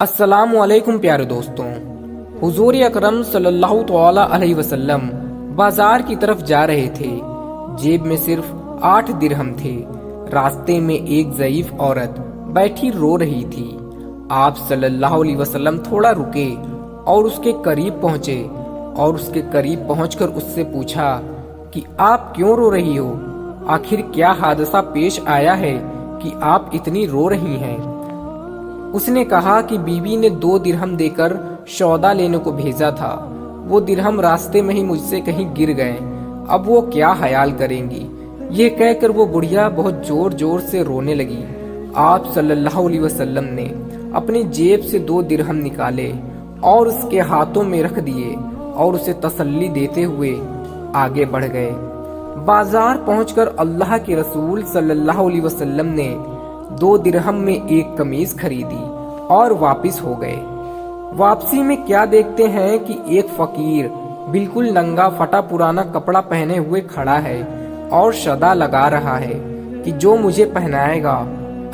अस्सलाम वालेकुम प्यारे दोस्तों। हुजूर अकरम सल्लल्लाहु तआला अलैहि वसल्लम बाजार की तरफ जा रहे थे। जेब में सिर्फ 8 दिरहम थे। रास्ते में एक ज़ईफ औरत बैठी रो रही थी। आप सल्लल्लाहु अलैहि वसल्लम थोड़ा रुके और उसके करीब पहुंचे और उसके करीब पहुंचकर उससे पूछा कि आप क्यों रो रही हो? आखिर क्या हादसा पेश आया है कि आप इतनी रो रही हैं? उसने कहा कि बीवी ने 2 दिरहम देकर सौदा लेने को भेजा था। वो दिरहम रास्ते में ही मुझसे कहीं गिर गए। अब वो क्या ख्याल करेंगी? ये कहकर वो बुढ़िया बहुत जोर जोर से रोने लगी। आप सल्लल्लाहु अलैहि वसल्लम ने अपनी जेब से 2 दिरहम निकाले और उसके हाथों में रख दिए और उसे तसल्ली देते हुए आगे बढ़ गए। बाजार पहुंचकर अल्लाह के रसूल सल्लल्लाहु अलैहि वसल्लम ने 2 दिरहम में एक कमीज खरीदी और वापस हो गए। वापसी में क्या देखते हैं कि एक फकीर बिल्कुल नंगा फटा पुराना कपड़ा पहने हुए खड़ा है और सदा लगा रहा है कि जो मुझे पहनाएगा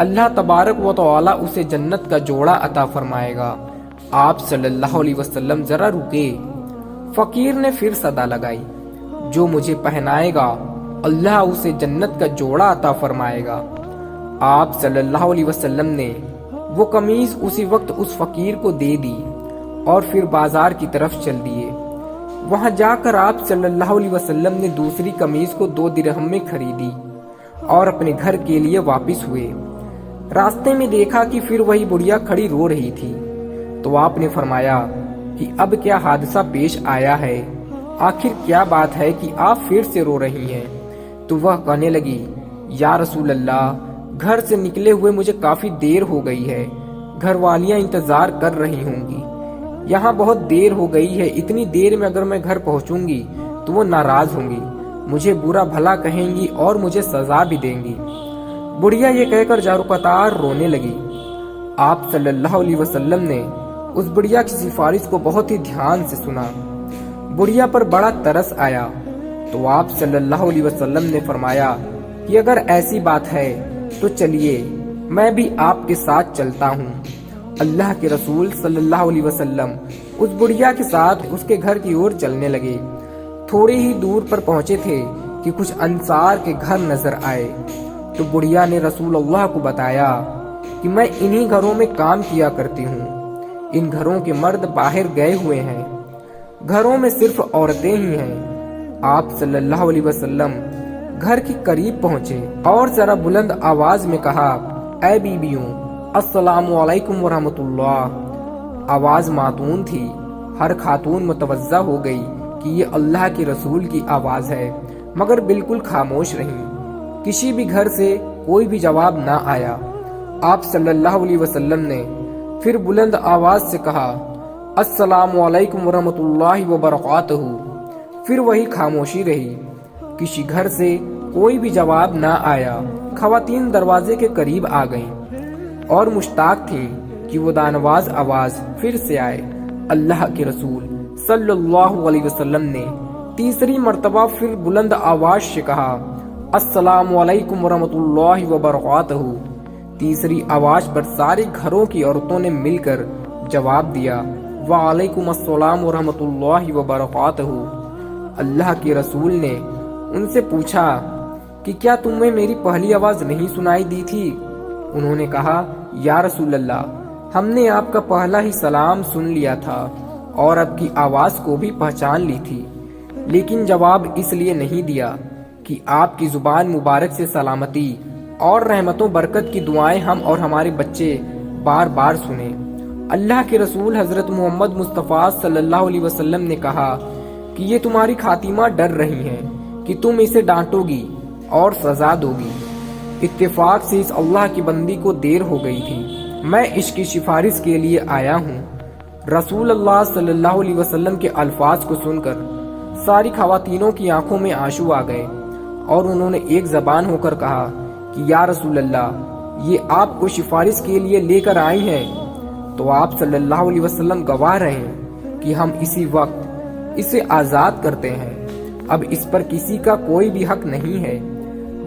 अल्लाह तबारक व तआला उसे जन्नत का जोड़ा अता फरमाएगा। आप सल्लल्लाहु अलैहि वसल्लम जरा रुके। फकीर ने फिर सदा लगाई, जो मुझे पहनाएगा अल्लाह उसे जन्नत का जोड़ा अता फरमाएगा। आप सल्लल्लाहु अलैहि वसल्लम ने वो कमीज उसी वक्त उस फकीर को दे दी और फिर बाजार की तरफ चल दिए। वहां जाकर आप सल्लल्लाहु अलैहि वसल्लम ने दूसरी कमीज को 2 दिरहम में खरीदी और अपने घर के लिए वापस हुए। रास्ते में देखा कि फिर वही बुढ़िया खड़ी रो रही थी, तो आपने फरमाया कि अब क्या हादसा पेश आया है? आखिर क्या बात है कि आप फिर से रो रही हैं? तो वह कहने लगी, या रसूल अल्लाह, घर से निकले हुए मुझे काफी देर हो गई है। घर वालियां इंतजार कर रही होंगी। यहाँ बहुत देर हो गई है। इतनी देर में अगर मैं घर पहुंचूंगी तो वो नाराज होंगी, मुझे बुरा भला कहेंगी और मुझे सजा भी देंगी। बुढ़िया ये कहकर जारुकतार रोने लगी। आप सल्लल्लाहु अलैहि वसल्लम ने उस बुढ़िया की सिफारिश को बहुत ही ध्यान से सुना। बुढ़िया पर बड़ा तरस आया, तो आप सल्लल्लाहु अलैहि वसल्लम ने फरमाया कि अगर ऐसी बात है तो चलिए मैं भी आपके साथ चलता हूँ। अल्लाह के रसूल सल्लल्लाहु अलैहि वसल्लम उस बुढ़िया के साथ उसके घर की ओर चलने लगे। थोड़ी ही दूर पर पहुंचे थे कि कुछ अंसार के घर नजर आए। तो बुढ़िया ने रसूल अल्लाह को बताया कि मैं इन्हीं घरों में काम किया करती हूँ। इन घरों के मर्द बाहर गए हुए हैं, घरों में सिर्फ औरतें ही हैं। आप सल्लल्लाहु अलैहि वसल्लम घर के करीब पहुंचे और जरा बुलंद आवाज में कहा, ऐ बीबियों, अस्सलामु अलैकुम व रहमतुल्लाह। आवाज मातून थी। हर खातून मुतवज्जा हो गई कि ये अल्लाह के रसूल की आवाज है, मगर बिल्कुल खामोश रही। किसी भी घर से कोई भी जवाब ना आया। आप सल्लल्लाहु अलैहि वसल्लम ने फिर बुलंद आवाज से कहा, अस्सलामु अलैकुम व रहमतुल्लाहि व बरकातहू। फिर वही खामोशी रही। किसी घर से कोई भी जवाब ना आया। खवातीन दरवाजे के करीब आ गईं और मुश्ताक थीं कि वो दानवाज आवाज फिर से आए। अल्लाह के रसूल सल्लल्लाहु अलैहि वसल्लम ने तीसरी मर्तबा फिर बुलंद आवाज से कहा, अस्सलामु अलैकुम व रहमतुल्लाहि व बरकातहू। तीसरी आवाज पर सारी घरों की औरतों ने मिलकर जवाब दिया, वालेकुम अस्सलाम व रहमतुल्लाहि व बरकातहू। अल्लाह के रसूल ने उनसे पूछा कि क्या तुम्हें मेरी पहली आवाज नहीं सुनाई दी थी? उन्होंने कहा, या रसूल अल्लाह, हमने आपका पहला ही सलाम सुन लिया था और आपकी आवाज को भी पहचान ली थी, लेकिन जवाब इसलिए नहीं दिया कि आपकी जुबान मुबारक से सलामती और रहमतों बरकत की दुआएं हम और हमारे बच्चे बार बार सुने। अल्लाह के रसूल हजरत मोहम्मद मुस्तफ़ा सल्लल्लाहु अलैहि वसल्लम ने कहा कि ये तुम्हारी खातिमा डर रही हैं कि तुम इसे डांटोगी और सजा दोगी। इत्तेफाक से इस अल्लाह की बंदी को देर हो गई थी। मैं इसकी सिफारिश के लिए आया हूँ। रसूल अल्लाह सल्लल्लाहु अलैहि वसल्लम के अल्फाज को सुनकर सारी खवातीनों की आंखों में आंसू आ गए और उन्होंने एक जबान होकर कहा कि या रसूल अल्लाह, ये आपको सिफारिश के लिए लेकर आई हैं। तो आप सल्लल्लाहु अलैहि वसल्लम गवाह रहे हैं कि हम इसी वक्त इसे आजाद करते हैं। अब इस पर किसी का कोई भी हक नहीं है।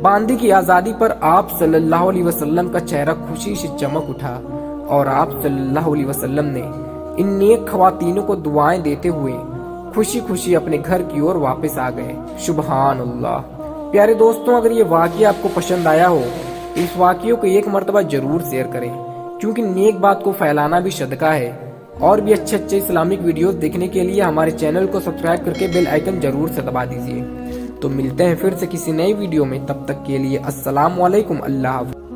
बांदी की आजादी पर आप सल्लल्लाहु अलैहि वसल्लम का चेहरा खुशी से चमक उठा। اور آپ صلی اللہ علیہ وسلم نے ان نیک خواتینوں کو دعائیں دیتے ہوئے خوشی خوشی اپنے گھر کی اور واپس آ گئے۔ سبحان اللہ۔ پیارے دوستوں، اگر یہ واقعہ آپ کو پسند آیا ہو تو اس واقعے کو ایک مرتبہ ضرور شیئر کریں، کیونکہ نیک بات کو پھیلانا بھی صدقہ ہے۔ اور بھی اچھے اسلامک ویڈیوز دیکھنے کے لیے ہمارے چینل کو سبسکرائب کر کے بیل آئیکن ضرور سے دبا دیجیے۔ تو ملتے ہیں پھر سے کسی نئی ویڈیو میں، تب تک کے لیے السلام علیکم، اللہ حافظ۔